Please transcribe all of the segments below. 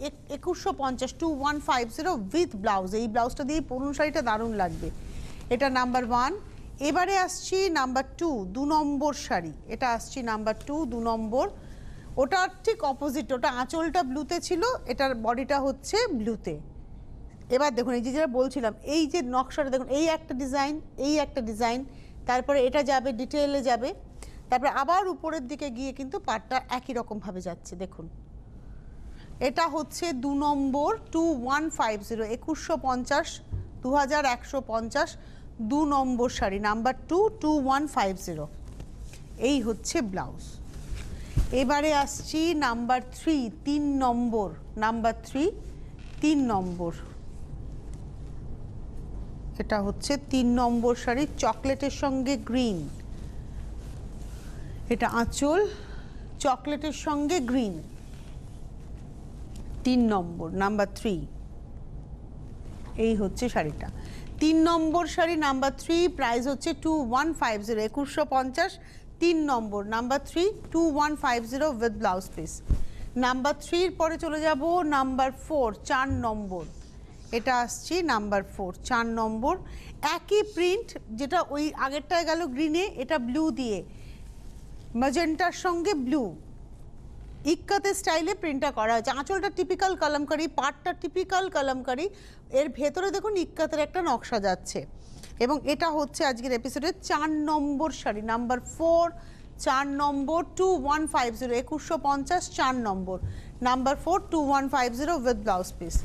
2150 2150 with blouse. এই ব্লাউজটা দিয়ে পুরনো শাড়িটা দারুণ লাগবে। এটা নাম্বার 1। এবারে আসছি নাম্বার 2, 2 নম্বর শাড়ি। এটা আসছি নাম্বার 2, 2 নম্বর। ওটা ঠিক অপোজিট, ওটা আঁচলটা ব্লুতে ছিল, এটার বডিটা হচ্ছে ব্লুতে। এবার দেখুন এই যে যেটা বলছিলাম, এই যে নকশাটা দেখুন, এই একটা ডিজাইন, এই একটা ডিজাইন, তারপরে এটা যাবে ডিটেইলে যাবে, তারপরে আবার উপরের দিকে গিয়ে কিন্তু পাটটা একই রকমভাবে যাচ্ছে। দেখুন এটা হচ্ছে 2 নম্বর 2150 2150 2150 2 নম্বর শাড়ি নাম্বার 2 2150। এই হচ্ছে ব্লাউজ। এবারে আসছি নাম্বার 3, 3 নম্বর, নাম্বার 3 3 নম্বর। এটা হচ্ছে 3 নম্বর শাড়ি, চকলেটের সঙ্গে গ্রিন। এটা আঁচল, চকলেটের সঙ্গে গ্রিন, 3 নম্বর, নাম্বার 3। এই হচ্ছে শাড়িটা 3 নম্বর শাড়ি নাম্বার 3, প্রাইস হচ্ছে 2150 2150 3 নম্বর number 3 2150 with blouse piece. Number 3 এর পরে চলে যাব নাম্বার 4, 4 নম্বর। এটা আসছি নাম্বার 4, 4 নম্বর। একই প্রিন্ট, যেটা ওই আগেরটায় গেল গ্রিনে, এটা ব্লু দিয়ে, ম্যাজেন্টার সঙ্গে ব্লু, ইক্কাতে স্টাইলে প্রিন্টটা করা হয়েছে। আঁচলটা টিপিক্যাল কালামকারি, পাটটা টিপিক্যাল কালামকারি, এর ভেতরে দেখুন ইক্কাতের একটা নকশা যাচ্ছে। এবং এটা হচ্ছে আজকের এপিসোডের 4 নম্বর শাড়ি নাম্বার 4, 4 নম্বর 2150 2150 4 নম্বর number 4 2150 with blouse piece.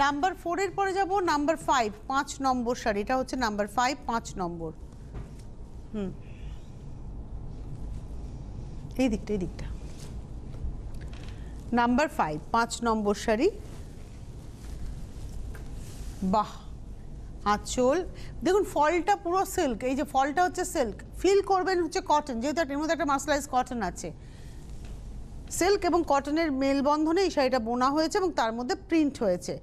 Number 4 এর পরে যাব নাম্বার 5, 5 নম্বর শাড়ি। এটা হচ্ছে নাম্বার 5, 5 নম্বর। এই দিকটা নাম্বার 5, 5 নম্বর শাড়ি। বাহ, আঁচল দেখুন, ফলটা পুরো সিল্ক, এই যে ফলটা হচ্ছে সিল্ক, ফিল করবেন হচ্ছে কটন, যেহেতু এর মধ্যে একটা মার্শালাইজ কটন আছে। সিল্ক এবং কটনের মেলবন্ধনে এই শাড়িটা বোনা হয়েছে এবং তার মধ্যে প্রিন্ট হয়েছে।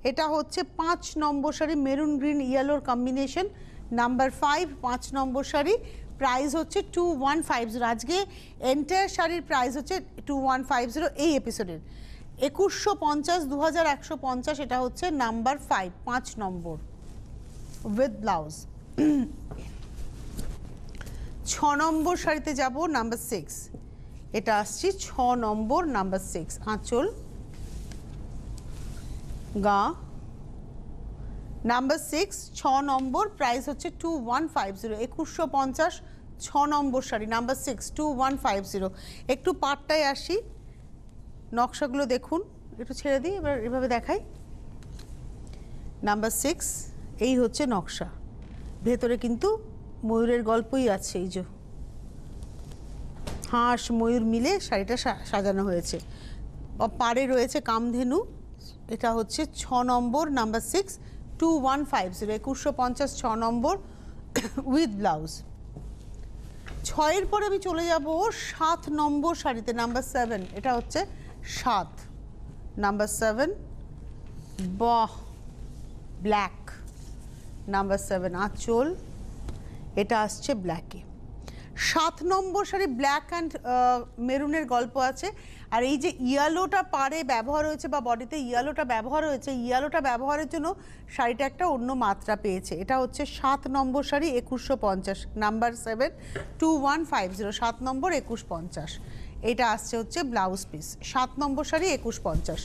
এটা হচ্ছে 5 নম্বর শাড়ি, মেরুন গ্রিন ইয়েলোর কম্বিনেশন, নাম্বার 5, 5 নম্বর শাড়ি। প্রাইস হচ্ছে 2150। আজকে এন্টায়ার শাড়ির প্রাইস হচ্ছে 2150 এই এপিসোডের। 2150 2150। এটা হচ্ছে নাম্বার 5, 5 নম্বর উইথ ব্লাউজ। 6 নম্বর শাড়িতে যাব নাম্বার 6। এটা আসছি 6 নম্বর নাম্বার 6, আঁচল, গা, নাম্বার 6, 6 নম্বর। প্রাইস হচ্ছে 2150 2150 6 নম্বর শাড়ি নাম্বার 6 2150। একটু পাটটায় আসি, নকশাগুলো দেখুন, একটু ছেড়ে দিই, এবার এভাবে দেখাই। নাম্বার 6, এই হচ্ছে নকশা, ভেতরে কিন্তু ময়ূরের গল্পই আছে, এই যে হাঁস ময়ূর মিলে শাড়িটা সাজানো হয়েছে, পাড়ে রয়েছে কামধেনু। এটা হচ্ছে 6 নম্বর নাম্বার 6 2150 2150 6 নম্বর উইথ ব্লাউজ। 6 এর পরে আমি চলে যাব 7 নম্বর শাড়িতে নাম্বার 7। এটা হচ্ছে 7 নাম্বার 7। বাহ, ব্ল্যাক, নাম্বার 7 আঁচল, এটা আসছে ব্ল্যাকে। 7 নম্বর শাড়ি ব্ল্যাক অ্যান্ড মেরুনের গল্প আছে। আর এই যে ইয়েলোটা পাড়ে ব্যবহার হয়েছে বা বডিতে ইয়েলোটা ব্যবহার হয়েছে, ইয়েলোটা ব্যবহারের জন্য শাড়িটা একটা অন্য মাত্রা পেয়েছে। এটা হচ্ছে 7 নম্বর শাড়ি 2150 নাম্বার 7 2150 7 নম্বর 2150। এটা আসছে হচ্ছে ব্লাউজ পিস। 7 নম্বর শাড়ি 2150।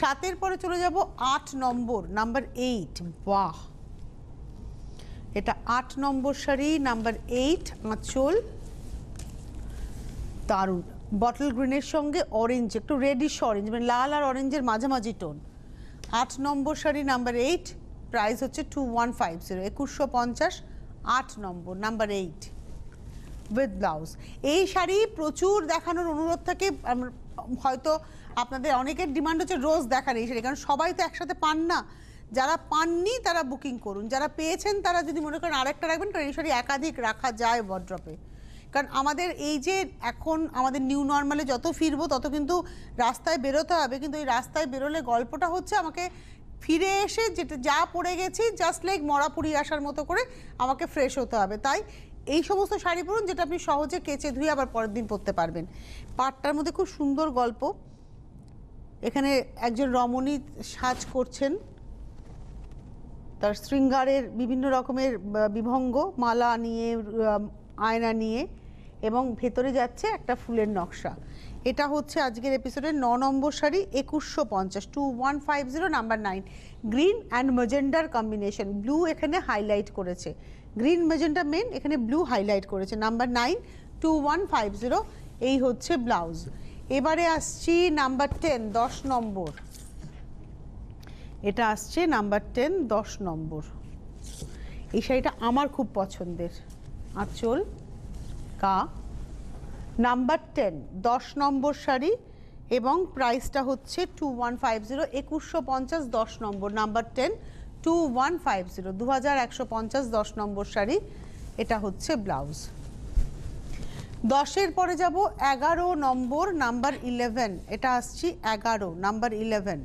7 পরে চলে যাব 8 নম্বর নাম্বার 8। বাহ, এটা 8 নম্বর শাড়ি নাম্বার 8, আঁচল, দারুণ, বটল গ্রিনের সঙ্গে অরেঞ্জ, একটু রেডিশ অরেঞ্জ, মানে লাল আর অরেঞ্জের মাঝামাঝি টোন। 8 নম্বর শাড়ি নাম্বার 8, প্রাইস হচ্ছে 2150 2150 8 নম্বর নাম্বার 8 উইথ ব্লাউজ। এই শাড়ি প্রচুর দেখানোর অনুরোধ থাকে, হয়তো আপনাদের অনেকের ডিমান্ড হচ্ছে রোজ দেখার এই শাড়ি, কারণ সবাই তো একসাথে পান না। যারা পাননি তারা বুকিং করুন, যারা পেয়েছেন তারা যদি মনে করেন আরেকটা রাখবেন, কারণ এই শাড়ি একাধিক রাখা যায় ওয়ার্ড্রপে। কারণ আমাদের এই যে এখন আমাদের নিউ নর্মালে যত ফিরবো তত কিন্তু রাস্তায় বেরোতে হবে, কিন্তু এই রাস্তায় বেরোলে গল্পটা হচ্ছে আমাকে ফিরে এসে যেটা যা পড়ে গেছি জাস্ট লাইক মরা পুড়ি আসার মতো করে আমাকে ফ্রেশ হতে হবে। তাই এই সমস্ত শাড়ি পরুন যেটা আপনি সহজে কেচে ধুয়ে আবার পরের দিন পরতে পারবেন। পাটটার মধ্যে খুব সুন্দর গল্প, এখানে একজন রমণী সাজ করছেন, তার শৃঙ্গারের বিভিন্ন রকমের বিভঙ্গ, মালা নিয়ে, আয়না নিয়ে, এবং ভেতরে যাচ্ছে একটা ফুলের নকশা। এটা হচ্ছে আজকের এপিসোডের 9 নম্বর শাড়ি, 2150, 2150, নাম্বার 9। গ্রিন অ্যান্ড ম্যাজেন্ডার কম্বিনেশন, ব্লু এখানে হাইলাইট করেছে, গ্রিন ম্যাজেন্ডা মেন, এখানে ব্লু হাইলাইট করেছে, নাম্বার 9, 2150। এই হচ্ছে ব্লাউজ। এবারে আসছি নাম্বার 10, 10 নম্বর। এটা আসছে নাম্বার 10, 10 নম্বর। এই শাড়িটা আমার খুব পছন্দের, আঁচল কা, নাম্বার 10, 10 নম্বর শাড়ি, এবং প্রাইসটা হচ্ছে 2150, 2150, 10 নম্বর, নাম্বার 10, 2150, 2150, 10 নম্বর শাড়ি। এটা হচ্ছে ব্লাউজ। 10-এর পরে যাব 11 নম্বর, নাম্বার 11। এটা আসছি 11, নাম্বার 11।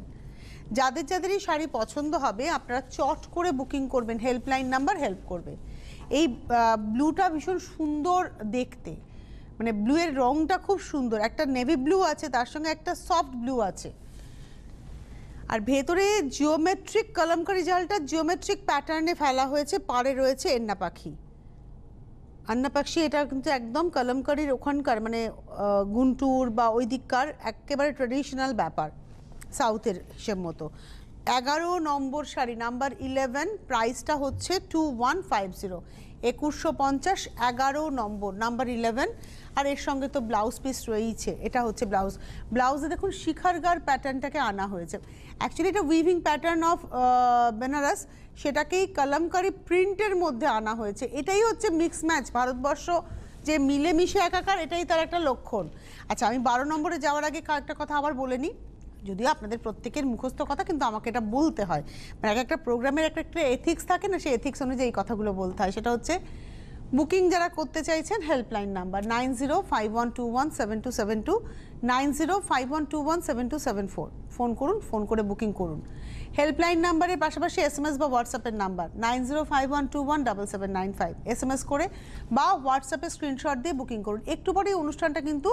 যাদের যাদের এই শাড়ি পছন্দ হবে আপনারা চট করে বুকিং করবেন, হেল্পলাইন নাম্বার হেল্প করবে। এই ব্লুটা ভীষণ সুন্দর দেখতে, মানে ব্লু এর রংটা খুব সুন্দর, একটা নেভি ব্লু আছে, তার সঙ্গে একটা সফট ব্লু আছে, আর ভেতরে জিওমেট্রিক কলমকারি জালটা জিওমেট্রিক প্যাটার্নে ফেলা হয়েছে, পাড়ে রয়েছে এন্না পাখি, আন্না পাখি। এটা কিন্তু একদম কলমকারির ওখানকার, মানে গুন্টুর বা ওই দিককার একেবারে ট্রেডিশনাল ব্যাপার, সাউথের হিসেব মতো। 11 নম্বর শাড়ি, নাম্বার 11, প্রাইসটা হচ্ছে 2150, 2150, 11 নম্বর, নাম্বার 11। আর এর সঙ্গে তো ব্লাউজ পিস রয়েইছে। এটা হচ্ছে ব্লাউজ। ব্লাউজে দেখুন শিখারগার প্যাটার্নটাকে আনা হয়েছে, অ্যাকচুয়ালি এটা উইভিং প্যাটার্ন অফ বেনারস, সেটাকেই কলমকারি প্রিন্টের মধ্যে আনা হয়েছে। এটাই হচ্ছে মিক্স ম্যাচ, ভারতবর্ষ যে মিলেমিশে একাকার, এটাই তার একটা লক্ষণ। আচ্ছা, আমি 12 নম্বরে যাওয়ার আগে একটা কথা আবার বলে নিই, যদিও আপনাদের প্রত্যেকের মুখস্থ কথা, কিন্তু আমাকে এটা বলতে হয়, মানে একটা প্রোগ্রামের একটা এথিক্স থাকে না, সেই এথিক্স অনুযায়ী এই কথাগুলো বলতে হয়। সেটা হচ্ছে বুকিং যারা করতে চাইছেন, হেল্পলাইন নাম্বার 9051217272, 9051217274, ফোন করুন, ফোন করে বুকিং করুন। হেল্পলাইন নাম্বারের পাশাপাশি SMS বা হোয়াটসঅ্যাপের নাম্বার 9051217795, SMS করে বা হোয়াটসঅ্যাপে স্ক্রিনশট দিয়ে বুকিং করুন। একটু পরে এই অনুষ্ঠানটা কিন্তু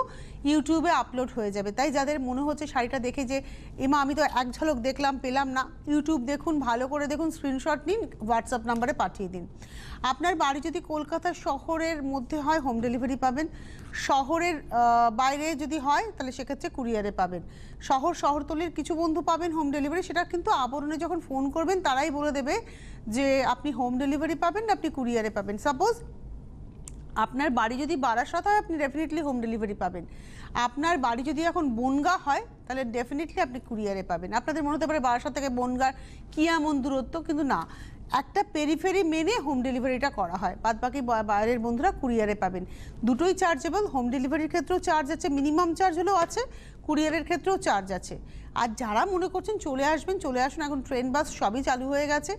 ইউটিউবে আপলোড হয়ে যাবে, তাই যাদের মনে হচ্ছে শাড়িটা দেখে যে এমা আমি তো এক ঝলক দেখলাম পেলাম না, ইউটিউব দেখুন, ভালো করে দেখুন, স্ক্রিনশট নিন, হোয়াটসঅ্যাপ নাম্বারে পাঠিয়ে দিন। আপনার বাড়ি যদি কলকাতা শহরের মধ্যে হয় হোম ডেলিভারি পাবেন, শহরের বাইরে যদি হয় তাহলে সেক্ষেত্রে কুরিয়ারে পাবেন। শহরতলির কিছু বন্ধু পাবেন হোম ডেলিভারি, সেটা কিন্তু আবরণে যখন ফোন করবেন তারাই বলে দেবে যে আপনি হোম ডেলিভারি পাবেন না আপনি কুরিয়ারে পাবেন। সাপোজ আপনার বাড়ি যদি বারাসাত হয় আপনি ডেফিনেটলি হোম ডেলিভারি পাবেন, আপনার বাড়ি যদি এখন বনগাঁ হয় তাহলে ডেফিনেটলি আপনি কুরিয়ারে পাবেন। আপনাদের মনে হতে পারে বারাসাত থেকে বনগাঁ কি এমন দূরত্ব, কিন্তু না, একটা পেরিফেরি মেনে হোম ডেলিভারিটা করা হয়, বাদ বাকি বাইরের বন্ধুরা কুরিয়ারে পাবেন। দুটোই চার্জেবল, হোম ডেলিভারির ক্ষেত্রেও চার্জ আছে, মিনিমাম চার্জ হলেও আছে, কুরিয়ারের ক্ষেত্রেও চার্জ আছে। আর যারা মনে করছেন চলে আসবেন, চলে আসুন, এখন ট্রেন বাস সবই চালু হয়ে গেছে।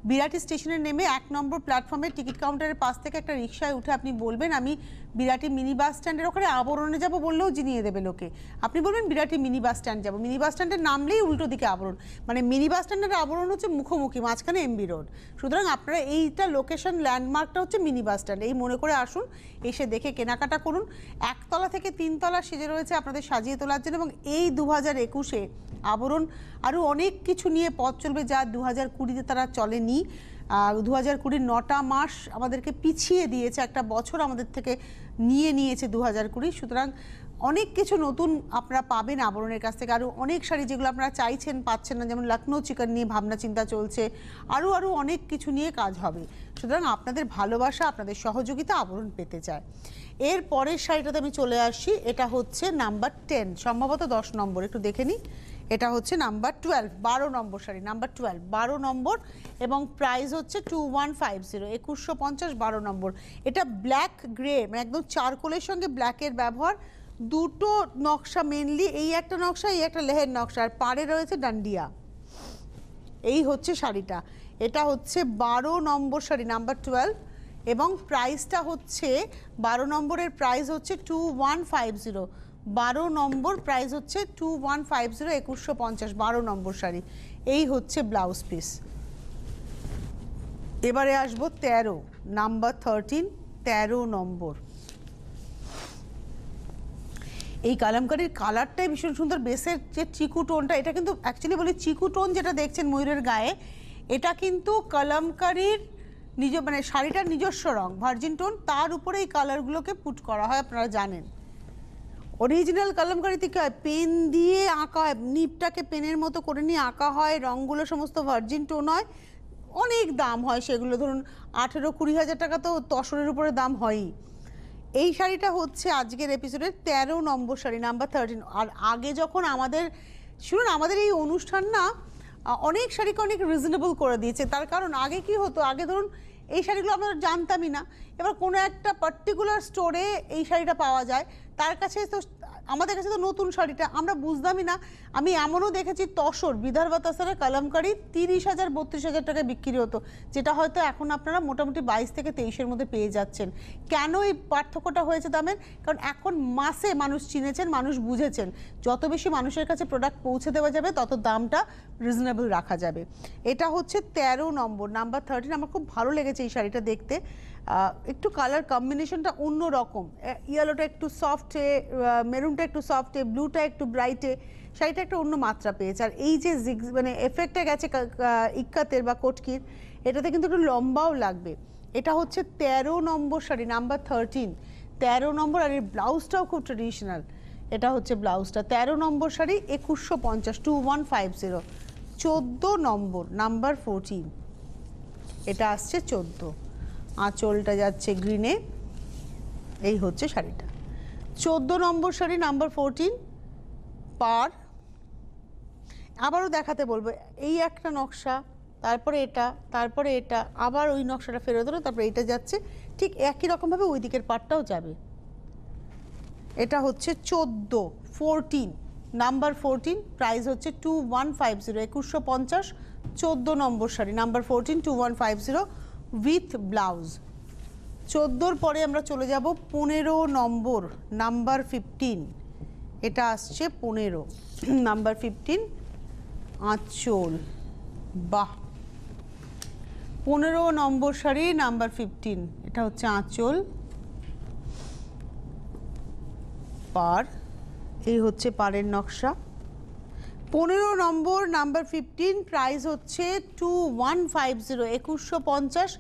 বিরাটি স্টেশনে নেমে 1 নম্বর প্ল্যাটফর্মের টিকিট কাউন্টারের পাশ থেকে একটা রিক্সায় উঠে আপনি বলবেন আমি বিরাটি মিনি বাস স্ট্যান্ডের ওখানে আবরণে যাব, বললেও জিনিয়ে দেবে লোকে। আপনি বলবেন বিরাটি মিনি বাস স্ট্যান্ড যাব, মিনি বাস স্ট্যান্ডের নামলেই উল্টো দিকে আবরণ, মানে মিনি বাস স্ট্যান্ডের আবরণ হচ্ছে মুখোমুখি, মাঝখানে MB রোড। সুতরাং আপনারা এইটা লোকেশন ল্যান্ডমার্কটা হচ্ছে মিনি বাস স্ট্যান্ড, এই মনে করে আসুন, এসে দেখে কেনাকাটা করুন। 1 তলা থেকে 3 তলা সেজে রয়েছে আপনাদের সাজিয়ে তোলার জন্য, এবং এই 2021-এ আবরণ আরও অনেক কিছু নিয়ে পথ চলবে যা 2020-তে তারা চলেনি। 2020 9টা মাস আমাদেরকে পিছিয়ে দিয়েছে, একটা বছর আমাদের থেকে নিয়েছে 2020। সুতরাং অনেক কিছু নতুন আপনারা পাবেন আবরণের কাছ থেকে, আরও অনেক শাড়ি যেগুলো আপনারা চাইছেন পাচ্ছেন না, যেমন লখনৌ চিকেন নিয়ে ভাবনা চিন্তা চলছে, আরও অনেক কিছু নিয়ে কাজ হবে। সুতরাং আপনাদের ভালোবাসা, আপনাদের সহযোগিতা আবরণ পেতে চায়। এর পরের শাড়িটাতে আমি চলে আসি, এটা হচ্ছে নাম্বার 10, সম্ভবত 10 নম্বর, একটু দেখে নিই। এটা হচ্ছে নাম্বার 12, 12 নম্বর শাড়ি, নাম্বার 12, 12 নম্বর, এবং প্রাইস হচ্ছে 2150, 2150, 12 নম্বর। এটা ব্ল্যাক গ্রে, মানে একদম চারকোলের সঙ্গে ব্ল্যাকের ব্যবহার, দুটো নকশা মেনলি, এই একটা নকশা, এই একটা লেহের নকশা, আর পাড়ে রয়েছে ডান্ডিয়া। এই হচ্ছে শাড়িটা, এটা হচ্ছে 12 নম্বর শাড়ি, নাম্বার 12, এবং প্রাইসটা হচ্ছে 12 নম্বরের প্রাইস হচ্ছে 2150, 12 নম্বর প্রাইস হচ্ছে 2150, 2150, 12 নম্বর শাড়ি। এই হচ্ছে ব্লাউজ পিস। এবারে আসবো 13, নাম্বার 13, 13 নম্বর। এই কালামকারীর কালারটাই ভীষণ সুন্দর, বেসের যে চিকু টোনটা, এটা কিন্তু অ্যাকচুয়ালি বলি চিকু টোন যেটা দেখছেন ময়ূরের গায়ে, এটা কিন্তু কালামকারীর মানে শাড়িটার নিজস্ব রং ভার্জিন টোন, তার উপরে এই কালারগুলোকে পুট করা হয়, আপনারা জানেন। অরিজিনাল কালামকারীতে কী হয়, পেন দিয়ে আঁকা হয়, নিপটাকে পেনের মতো করে নিয়ে আঁকা হয়, রঙগুলো সমস্ত ভার্জিন টোন হয়, অনেক দাম হয় সেগুলো, ধরুন 18-20 হাজার টাকা তো তসরের উপরে দাম হয়ই। এই শাড়িটা হচ্ছে আজকের এপিসোডের 13 নম্বর শাড়ি, নাম্বার 13। আর আগে যখন আমাদের শুনুন, আমাদের এই অনুষ্ঠান না অনেক শাড়িকে অনেক রিজনেবল করে দিয়েছে। তার কারণ আগে কি হতো, আগে ধরুন এই শাড়িগুলো আমরা জানতামই না, এবার কোনো একটা পার্টিকুলার স্টোরে এই শাড়িটা পাওয়া যায়, তার কাছে তো আমাদের কাছে তো নতুন শাড়িটা আমরা বুঝতামই না। আমি এমনও দেখেছি তসর বিদর্ভা তসরের কালামকারি 30,000-32,000 টাকায় বিক্রি হতো, যেটা হয়তো এখন আপনারা মোটামুটি 22 থেকে 23-এর মধ্যে পেয়ে যাচ্ছেন। কেন এই পার্থক্যটা হয়েছে দামের? কারণ এখন মাসে মানুষ চিনেছেন, মানুষ বুঝেছেন, যত বেশি মানুষের কাছে প্রোডাক্ট পৌঁছে দেওয়া যাবে তত দামটা রিজনেবল রাখা যাবে। এটা হচ্ছে 13 নম্বর, নাম্বার 13। আমার খুব ভালো লেগেছে এই শাড়িটা দেখতে, একটু কালার কম্বিনেশনটা অন্য রকম, ইয়েলোটা একটু সফটে, মেরুনটা একটু সফটে, ব্লুটা একটু ব্রাইটে, শাড়িটা একটা অন্য মাত্রা পেয়েছে। আর এই যে মানে এফেক্টটা গেছে ইক্কাতের বা কটকির, এটাতে কিন্তু একটু লম্বাও লাগবে। এটা হচ্ছে 13 নম্বর শাড়ি, নাম্বার 13, 13 নম্বর। আর এর ব্লাউজটাও খুব ট্রেডিশনাল, এটা হচ্ছে ব্লাউজটা। 13 নম্বর শাড়ি 2150, 2150। 14 নম্বর, নাম্বার 14, এটা আসছে 14, আঁচলটা যাচ্ছে গ্রিনে, এই হচ্ছে শাড়িটা। 14 নম্বর শাড়ি, নাম্বার 14, পার। আবারও দেখাতে বলবো, এই একটা নকশা, তারপরে এটা, তারপরে এটা, আবার ওই নকশাটা ফেরত হলো, তারপরে এটা যাচ্ছে, ঠিক একই রকমভাবে ওই দিকের পাটটাও যাবে। এটা হচ্ছে 14, নাম্বার 14, প্রাইস হচ্ছে 2150, 2150। 14 নম্বর শাড়ি, নাম্বার 14, 2150 উইথ ব্লাউজ। 14-র পরে আমরা চলে যাব 15 নম্বর, নাম্বার 15, এটা আসছে 15, নাম্বার 15, আঁচল। বাহ, 15 নম্বর শাড়ি, নাম্বার 15, এটা হচ্ছে আঁচল, পার, এই হচ্ছে পাড়ের নকশা। 15 নম্বর, নাম্বার 15, প্রাইস হচ্ছে 2150, 2150।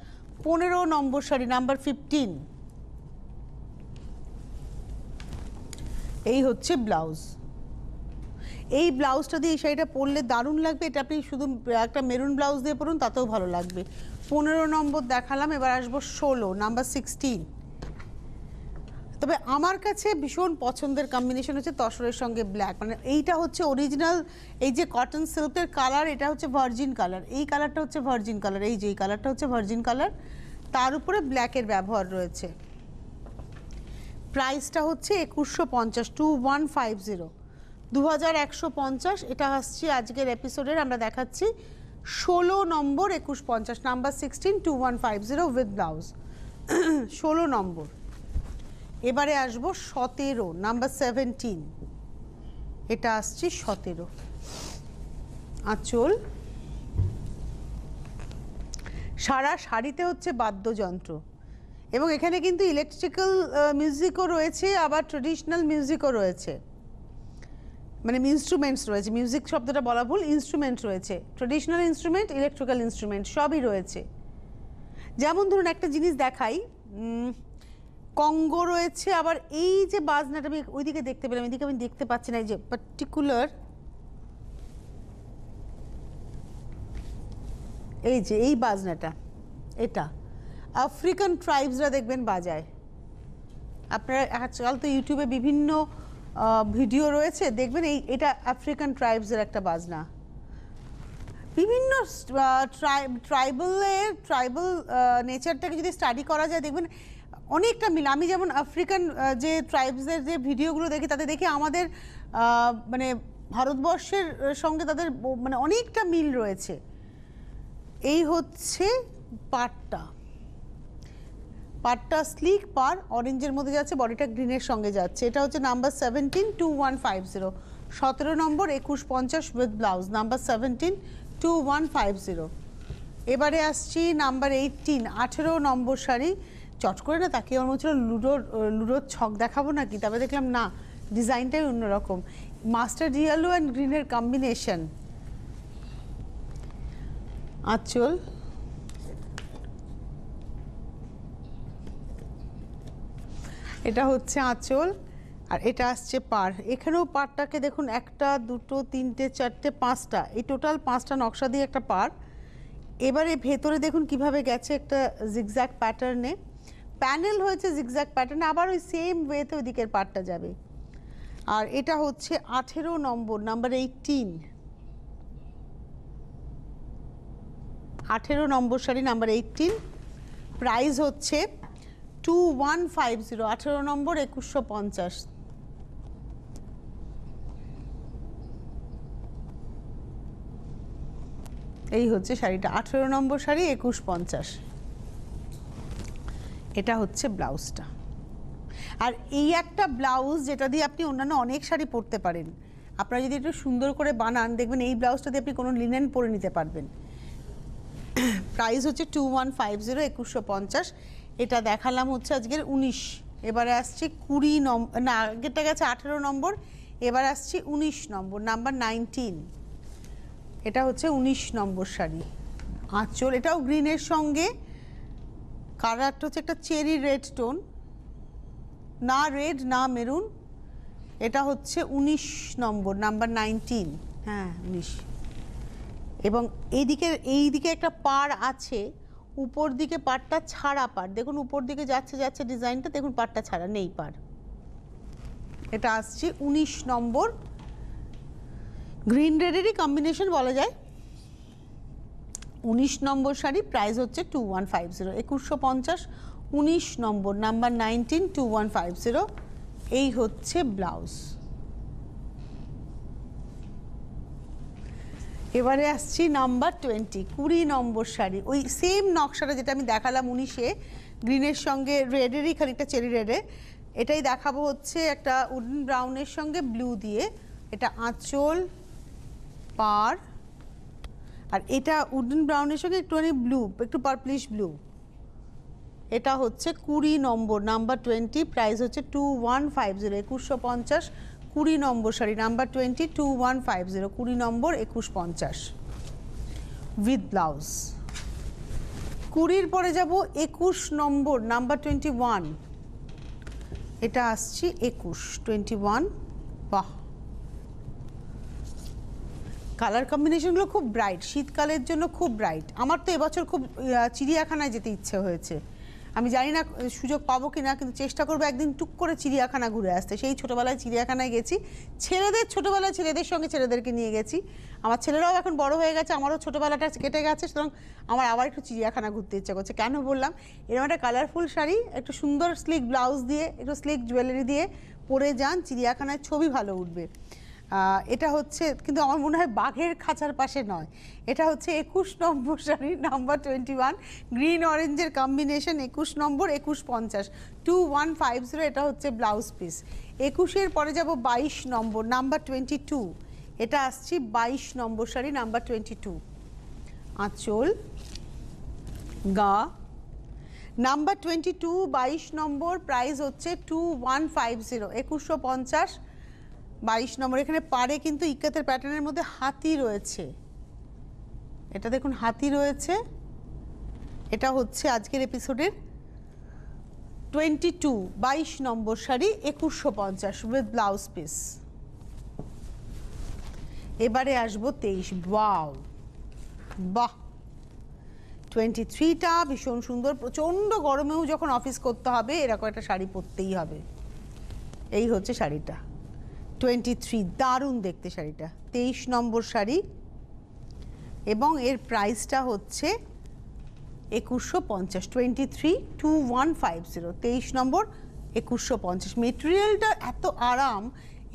15 নম্বর শাড়ি, নাম্বার 15, এই হচ্ছে ব্লাউজ। এই ব্লাউজটা দিয়ে এই শাড়িটা পরলে দারুণ লাগবে। এটা আপনি শুধু একটা মেরুন ব্লাউজ দিয়ে পরুন, তাতেও ভালো লাগবে। 15 নম্বর দেখালাম, এবার আসবো 16, নাম্বার 16। তবে আমার কাছে ভীষণ পছন্দের কম্বিনেশন হচ্ছে তসরের সঙ্গে ব্ল্যাক, মানে এইটা হচ্ছে অরিজিনাল, এই যে কটন সিল্কের কালার, এটা হচ্ছে ভার্জিন কালার, এই কালারটা হচ্ছে ভার্জিন কালার, এই যে এই কালারটা হচ্ছে ভার্জিন কালার, তার উপরে ব্ল্যাকের ব্যবহার রয়েছে। প্রাইসটা হচ্ছে 2150, 2150, 2150। এটা আসছে আজকের এপিসোডের, আমরা দেখাচ্ছি 16 নম্বর, 2150, নাম্বার 16, 2150 উইথ ব্লাউজ। 16 নম্বর। এবারে আসবো 17, নাম্বার 17, এটা আসছে 17, আঁচল। সারা শাড়িতে হচ্ছে বাদ্যযন্ত্র, এবং এখানে কিন্তু ইলেকট্রিক্যাল মিউজিকও রয়েছে, আবার ট্রেডিশনাল মিউজিকও রয়েছে, মানে ইনস্ট্রুমেন্টস রয়েছে, মিউজিক শব্দটা বলা ভুল, ইনস্ট্রুমেন্ট রয়েছে, ট্রেডিশনাল ইনস্ট্রুমেন্ট, ইলেকট্রিক্যাল ইনস্ট্রুমেন্ট সবই রয়েছে। যেমন ধরুন একটা জিনিস দেখাই, কঙ্গো রয়েছে, আবার এই যে বাজনাটা আমি ওইদিকে দেখতে পেলাম, এদিকে আমি দেখতে পাচ্ছি না, এই যে পার্টিকুলার এই যে এই বাজনাটা, এটা আফ্রিকান ট্রাইবসরা দেখবেন বাজায়। আপনারা আজকাল তো ইউটিউবে বিভিন্ন ভিডিও রয়েছে, দেখবেন এটা আফ্রিকান ট্রাইবসের একটা বাজনা। বিভিন্ন ট্রাইবাল নেচারটাকে যদি স্টাডি করা যায়, দেখবেন অনেকটা মিল। আমি যেমন আফ্রিকান যে ট্রাইবসের যে ভিডিওগুলো দেখি, তাতে দেখি আমাদের মানে ভারতবর্ষের সঙ্গে তাদের মানে অনেকটা মিল রয়েছে। এই হচ্ছে পাটটা, পাটটা স্লিক পার, অরেঞ্জের মধ্যে যাচ্ছে, বডিটা গ্রিনের সঙ্গে যাচ্ছে। এটা হচ্ছে number 17, 2150, 17 number, 2150 with blouse, number 17, 2150। এবারে আসছি নাম্বার 18, 18 নম্বর শাড়ি। চট করে না তাকে আমার মনে হচ্ছিল লুডোর ছক দেখাবো নাকি, তবে দেখলাম না, ডিজাইনটাই অন্যরকম, মাস্টার্ড ইয়েলো অ্যান্ড গ্রিনের কম্বিনেশন। আঁচল, এটা হচ্ছে আঁচল, আর এটা আসছে পাড়। এখানেও পাড়টাকে দেখুন, একটা দুটো তিনটে চারটে পাঁচটা, এই টোটাল পাঁচটা নকশা দিয়ে একটা পাড়। এবারে ভেতরে দেখুন কিভাবে গেছে একটা জিগজ্যাগ প্যাটার্নে, প্যানেল হয়েছে জিগজ্যাগ প্যাটার্নে, আবার ওই সেম ওয়েতে ওই দিকের পাড়টা যাবে। আর এটা হচ্ছে 18 নম্বর, নাম্বার 18, 18 নম্বর শাড়ি, নাম্বার 18। প্রাইস হচ্ছে 2150, 18 নম্বর 2150। এই হচ্ছে শাড়িটা, 18 নম্বর শাড়ি 2150। এটা হচ্ছে ব্লাউজটা। আর এই একটা ব্লাউজ যেটা দিয়ে আপনি অন্যান্য অনেক শাড়ি পরতে পারেন, আপনারা যদি একটু সুন্দর করে বানান দেখবেন এই ব্লাউজটা দিয়ে আপনি কোনো লিনেন পরে নিতে পারবেন। প্রাইস হচ্ছে 2150, 2150। এটা দেখালাম হচ্ছে আজকের 19, এবারে আসছে 20 নম্বর, না আগেরটা গেছে 18 নম্বর, এবার আসছে 19 নম্বর, নাম্বার 19। এটা হচ্ছে 19 নম্বর শাড়ি। আঁচল, এটাও গ্রিনের সঙ্গে, কালারটা হচ্ছে একটা চেরি রেড টোন, না রেড না মেরুন। এটা হচ্ছে 19 নম্বর, নাম্বার 19, হ্যাঁ 19। এবং এইদিকে একটা পাড় আছে, উপর দিকে পাড়টা ছাড়া পাড়, দেখুন উপর দিকে যাচ্ছে যাচ্ছে ডিজাইনটা, দেখুন পাড়টা ছাড়া নেই পাড়। এটা আসছে 19 নম্বর, গ্রিন রেডেরই কম্বিনেশন বলা যায়। 19 নম্বর শাড়ি, প্রাইস হচ্ছে 2150, 2150, 19 নম্বর, নাম্বার 19, 2150। এই হচ্ছে ব্লাউজ। এবারে আসছি নাম্বার 20, 20 নম্বর শাড়ি, ওই সেম নকশাটা যেটা আমি দেখালাম 19-এ, গ্রিনের সঙ্গে রেডেরই খানিকটা চেরি রেডে, এটাই দেখাবো হচ্ছে একটা উডেন ব্রাউনের সঙ্গে ব্লু দিয়ে। এটা আঁচল, পাড়, আর এটা উডেন ব্রাউনের সঙ্গে একটুখানি ব্লু, একটু পার্পলিশ ব্লু। এটা হচ্ছে 20 নম্বর, নাম্বার 20, প্রাইস হচ্ছে 2150, 2150, 20 নম্বর শাড়ি, নাম্বার 20, 2150, 20 নম্বর 2150 উইথ ব্লাউজ। 20-র পরে যাব 21 নম্বর, নাম্বার 21। এটা আসছি 21, বাহ, কালার কম্বিনেশনগুলো খুব ব্রাইট, শীতকালের জন্য খুব ব্রাইট। আমার তো এবছর খুব চিড়িয়াখানায় যেতে ইচ্ছে হয়েছে, আমি জানি না সুযোগ পাবো কি না, কিন্তু চেষ্টা করবো একদিন টুক করে চিড়িয়াখানা ঘুরে আসতে। সেই ছোটোবেলায় চিড়িয়াখানায় গেছি, ছোটোবেলায় ছেলেদের সঙ্গে ছেলেদেরকে নিয়ে গেছি, আমার ছেলেরাও এখন বড় হয়ে গেছে, আমারও ছোটোবেলাটা কেটে গেছে, সুতরাং আমার আবার একটু চিড়িয়াখানা ঘুরতে ইচ্ছা করছে। কেন বললাম, এরকম একটা কালারফুল শাড়ি, একটু সুন্দর স্লিক ব্লাউজ দিয়ে, একটু স্লিক জুয়েলারি দিয়ে পরে যান, চিড়িয়াখানায় ছবি ভালো উঠবে। এটা হচ্ছে, কিন্তু আমার মনে হয় বাঘের খাঁচার পাশে নয়, এটা হচ্ছে 21 নম্বর শাড়ি, নাম্বার 21, গ্রিন অরেঞ্জের কম্বিনেশন, 21 নম্বর 2150, 2150। এটা হচ্ছে ব্লাউজ পিস। 21-এর পরে যাব 22 নম্বর, নাম্বার 22। এটা আসছি 22 নম্বর শাড়ি, নাম্বার 22। আঁচল, গা, নাম্বার 22, 22 নম্বর, প্রাইস হচ্ছে 2150, 2150, 22 নম্বর। এখানে পাড়ে কিন্তু ইক্কাতের প্যাটার্নের মধ্যে হাতি রয়েছে, এটা দেখুন হাতি রয়েছে। এটা হচ্ছে আজকের এপিসোডের 22, 22 নম্বর শাড়ি, 2150 উইথ ব্লাউজ পিস। এবারে আসবো 23, ওয়াও, বাহ, 23টা ভীষণ সুন্দর, প্রচণ্ড গরমেও যখন অফিস করতে হবে এরকম একটা শাড়ি পরতেই হবে। এই হচ্ছে শাড়িটা 23, দারুণ দেখতে শাড়িটা, 23 নম্বর শাড়ি, এবং এর প্রাইসটা হচ্ছে 2150, 23, 2150, 23 নম্বর 2150। মেটেরিয়ালটা এত আরাম,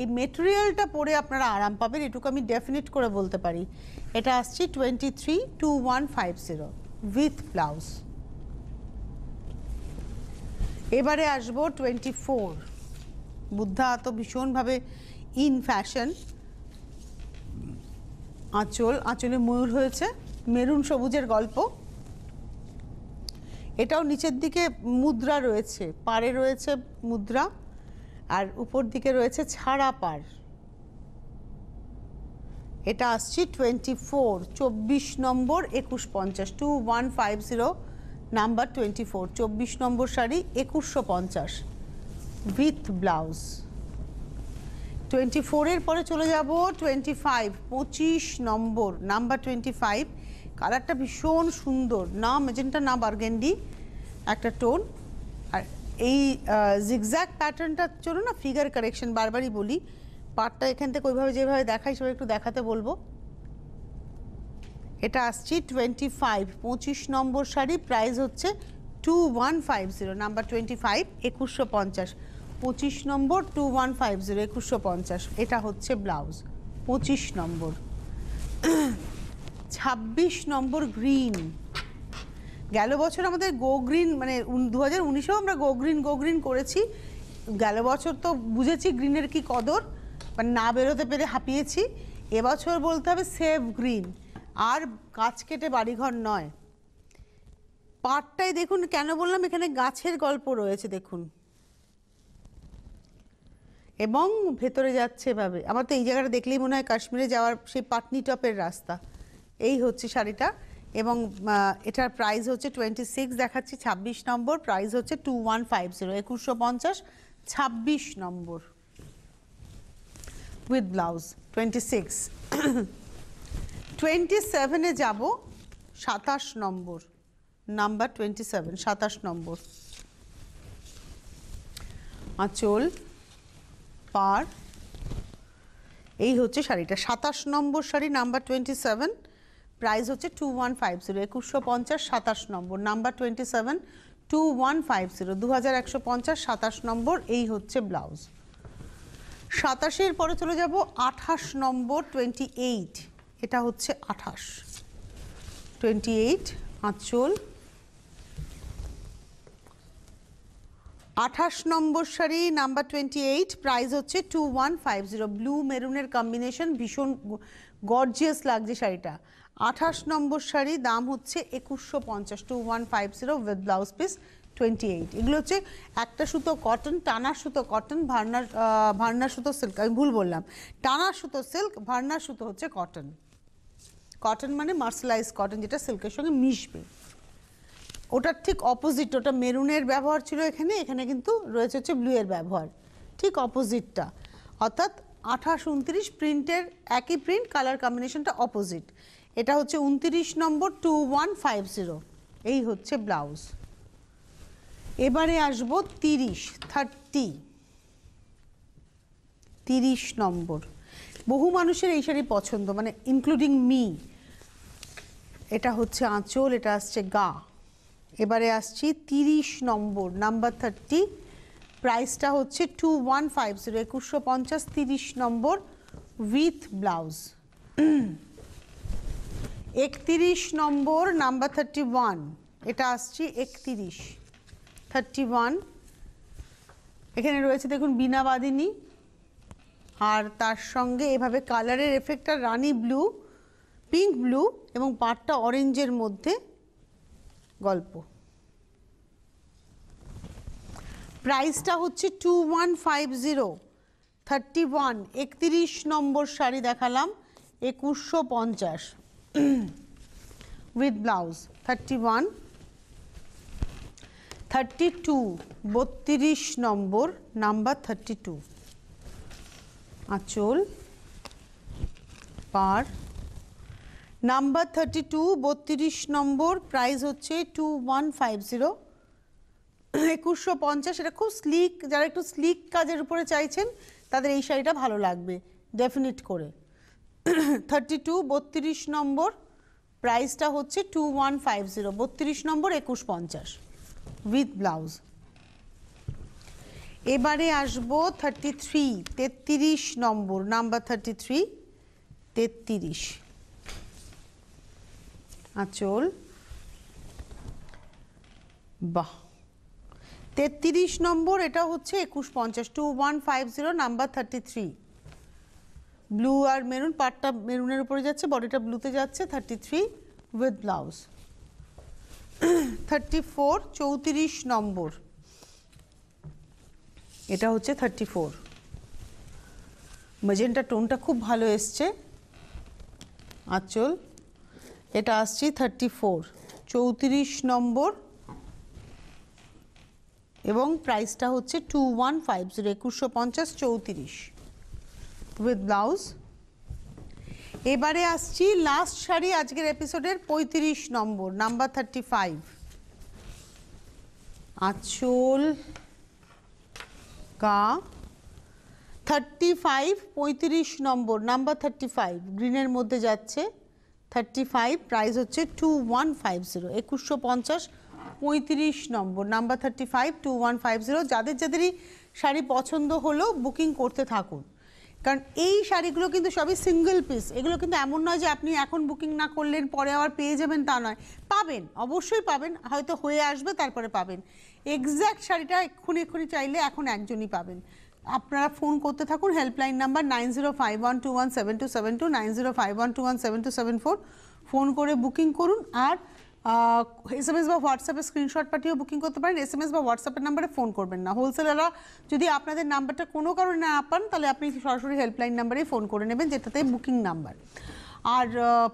এই মেটেরিয়ালটা পরে আপনারা আরাম পাবেন, এটুকু আমি ডেফিনেট করে বলতে পারি। এটা আসছে 23, 2150 উইথ ব্লাউজ। এবারে আসবো 24, বুদ্ধা তো ভীষণভাবে ইন ফ্যাশন। আঁচলে ময়ূর হয়েছে, মেরুন সবুজের গল্প। এটাও নিচের দিকে মুদ্রা রয়েছে, পাড়ে রয়েছে মুদ্রা, আর উপর দিকে রয়েছে ছাড়া পাড়, এটা আসছে 24, 24 নম্বর 2150, 2150 number 24, 24 number sari 2150 with blouse. 24 এর পরে চলে যাব 25, 25 নম্বর নাম্বার 25, কালারটা ভীষণ সুন্দর, না ম্যাজেন্টা না বার্গেন্ডি একটা টোন। আর এই জিগজ্যাগ প্যাটার্নটার জন্য না ফিগার কারেকশন বারবারই বলি, পাটটা এখান থেকে ওইভাবে যেভাবে দেখাই সেভাবে একটু দেখাতে বলবো। এটা আসছি 25, 25 নম্বর শাড়ি, প্রাইস হচ্ছে 2150 নাম্বার 25, 2150, 25 নম্বর 2150, 2150। এটা হচ্ছে ব্লাউজ। 25 নম্বর। 26 নম্বর গ্রিন, গেল বছর আমাদের গো গ্রিন, মানে 2019-এও আমরা গো গ্রিন করেছি। গেল বছর তো বুঝেছি গ্রিনের কি কদর, মানে না বেরোতে পেরে হাঁপিয়েছি। এবছর বলতে হবে সেভ গ্রিন, আর গাছ কেটে বাড়িঘর নয়। পাটটাই দেখুন, কেন বললাম এখানে গাছের গল্প রয়েছে দেখুন, এবং ভেতরে যাচ্ছে এভাবে। আমার তো এই জায়গাটা দেখলেই মনে হয় কাশ্মীরে যাওয়ার সেই পাটনি টপের রাস্তা। এই হচ্ছে শাড়িটা, এবং এটার প্রাইস হচ্ছে 26 দেখাচ্ছি, 26 নম্বর, প্রাইস হচ্ছে 2150, 2150, 26 নম্বর উইথ ব্লাউজ 26। 27-এ যাব, 27 নম্বর নাম্বার 27, 27 নম্বর আঁচল পাড়, এই হচ্ছে শাড়িটা। 27 নম্বর শাড়ি নাম্বার 27, প্রাইস হচ্ছে 2150, 2150, 27 নম্বর নাম্বার 27, 2150, 2150, 27 নম্বর। এই হচ্ছে ব্লাউজ। 27-এর পরে চলে যাব 28 নম্বর 28, এটা হচ্ছে 28, 28 আঁচল। 28 নম্বর শাড়ি নাম্বার 28, প্রাইস হচ্ছে 2150, ব্লু মেরুনের কম্বিনেশন, ভীষণ গর্জিয়াস লাগছে শাড়িটা। 28 নম্বর শাড়ি, দাম হচ্ছে 2150, 2150 উইথ ব্লাউজ পিস 28। এগুলো হচ্ছে একটা সুতো কটন, টানা সুতো কটন, ভার্না সুতো সিল্ক, আমি ভুল বললাম, টানা সুতো সিল্ক, ভার্না সুতো হচ্ছে কটন। কটন মানে মার্সেলাইজ কটন, যেটা সিল্কের সঙ্গে মিশবে। ওটার ঠিক অপোজিট, ওটা মেরুনের ব্যবহার ছিল এখানে, এখানে কিন্তু রয়েছে হচ্ছে ব্লু এর ব্যবহার, ঠিক অপোজিটটা, অর্থাৎ 28, 29 প্রিন্টের একই প্রিন্ট, কালার কম্বিনেশনটা অপোজিট। এটা হচ্ছে 29 নম্বর 2150, এই হচ্ছে ব্লাউজ। এবারে আসবো 30 নম্বর। বহু মানুষের এই শাড়ি পছন্দ, মানে ইনক্লুডিং মি। এটা হচ্ছে আঁচল, এটা আসছে গা। এবারে আসছি 30 নম্বর নাম্বার 30, প্রাইসটা হচ্ছে 2150, 2150, 30 নম্বর উইথ ব্লাউজ। 31 নম্বর নাম্বার 31, এটা আসছি 31, 31। এখানে রয়েছে দেখুন বীণা বাদিনী, আর তার সঙ্গে এভাবে কালারের এফেক্টটা রানী ব্লু, পিঙ্ক ব্লু, এবং পাটটা অরেঞ্জের মধ্যে গল্প। প্রাইসটা হচ্ছে 2150, 31, 31 নম্বর শাড়ি দেখালাম 2150 উইথ ব্লাউজ। 31, 32, 32 নম্বর নাম্বার 32 আঁচল পাড়, নাম্বার 32, 32 নম্বর, প্রাইস হচ্ছে 2150, 2150। এটা খুব স্লিক, যারা একটু স্লিক কাজের উপরে চাইছেন তাদের এই শাড়িটা ভালো লাগবে ডেফিনিট করে। 32, 32 নম্বর, প্রাইসটা হচ্ছে 2150, 32 নম্বর 2150 উইথ ব্লাউজ। এবারে আসবো 33, 33 নম্বর নাম্বার 33, 33 আঁচল, বাহ। 33 নম্বর, এটা হচ্ছে 2150, 2150 নাম্বার 33, ব্লু আর মেরুন, পাটটা মেরুনের উপরে যাচ্ছে, বডিটা ব্লুতে যাচ্ছে, 33 উইথ ব্লাউজ। 34, 34 নম্বর, এটা হচ্ছে 34, ম্যাজেন্টা টোনটা খুব ভালো এসছে আঁচল। এটা আসছি 34, 34 নম্বর এবং প্রাইসটা হচ্ছে 2150, 2150 34 উইথ ব্লাউজ। এবারে আসছি লাস্ট শাড়ি আজকের এপিসোডের 35 নম্বর, নাম্বার 35, আঁচল গা 35, 35 নম্বর, নাম্বার 35 গ্রিনের মধ্যে যাচ্ছে 35, প্রাইস হচ্ছে 2150, 2150 35 নম্বর, নাম্বার 35 2150। যাদের যাদেরই শাড়ি পছন্দ হলো বুকিং করতে থাকুন, কারণ এই শাড়িগুলো কিন্তু সবই সিঙ্গেল পিস। এগুলো কিন্তু এমন নয় যে আপনি এখন বুকিং না করলেন পরে আবার পেয়ে যাবেন, তা নয়, পাবেন, অবশ্যই পাবেন, হয়তো হয়ে আসবে তারপরে পাবেন। এক্স্যাক্ট শাড়িটা এক্ষুনি চাইলে এখন একজনই পাবেন। আপনারা ফোন করতে থাকুন, হেল্পলাইন নাম্বার 9051217272, 9051217274, ফোন করে বুকিং করুন। আর SMS বা হোয়াটসঅ্যাপে স্ক্রিনশট পাঠিয়েও বুকিং করতে পারেন। SMS বা হোয়াটসঅ্যাপের নাম্বারে ফোন করবেন না। হোলসেলাররা যদি আপনাদের নাম্বারটা কোনো কারণে না পান তাহলে আপনি সরাসরি হেল্পলাইন নাম্বারেই ফোন করে নেবেন, যেটাতে বুকিং নাম্বার। আর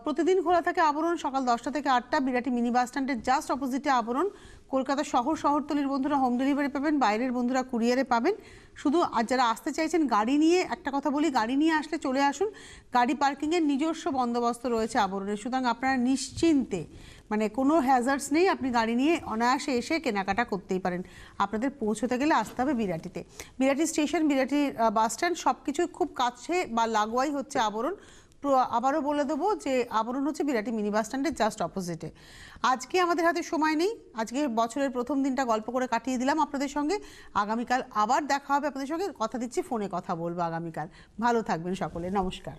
প্রতিদিন খোলা থাকে আবরণ সকাল 10টা থেকে 8টা, বিরাটি মিনি বাস স্ট্যান্ডের জাস্ট অপোজিটে আবরণ। কলকাতা শহরতলির বন্ধুরা হোম ডেলিভারি পাবেন, বাইরের বন্ধুরা কুরিয়ারে পাবেন। শুধু আর যারা আসতে চাইছেন গাড়ি নিয়ে, একটা কথা বলি, গাড়ি নিয়ে আসলে চলে আসুন, গাড়ি পার্কিংয়ের নিজস্ব বন্দোবস্ত রয়েছে আবরণের, সুতরাং আপনারা নিশ্চিন্তে, মানে কোনো হ্যাজার্ডস নেই, আপনি গাড়ি নিয়ে অনায়াসে এসে কেনাকাটা করতেই পারেন। আপনাদের পৌঁছতে গেলে আসতে হবে বিরাটিতে। Birati station, Birati bus stand সব কিছু খুব কাছে বা লাগোয়াই হচ্ছে আবরণ। আবারও বলে দেবো যে আবরণ হচ্ছে বিরাটি মিনি বাস স্ট্যান্ডের জাস্ট অপোজিটে। আজকে আমাদের হাতে সময় নেই, আজকে বছরের প্রথম দিনটা গল্প করে কাটিয়ে দিলাম আপনাদের সঙ্গে। আগামীকাল আবার দেখা হবে আপনাদের সঙ্গে, কথা দিচ্ছি ফোনে কথা বলবো আগামীকাল। ভালো থাকবেন সকলে, নমস্কার।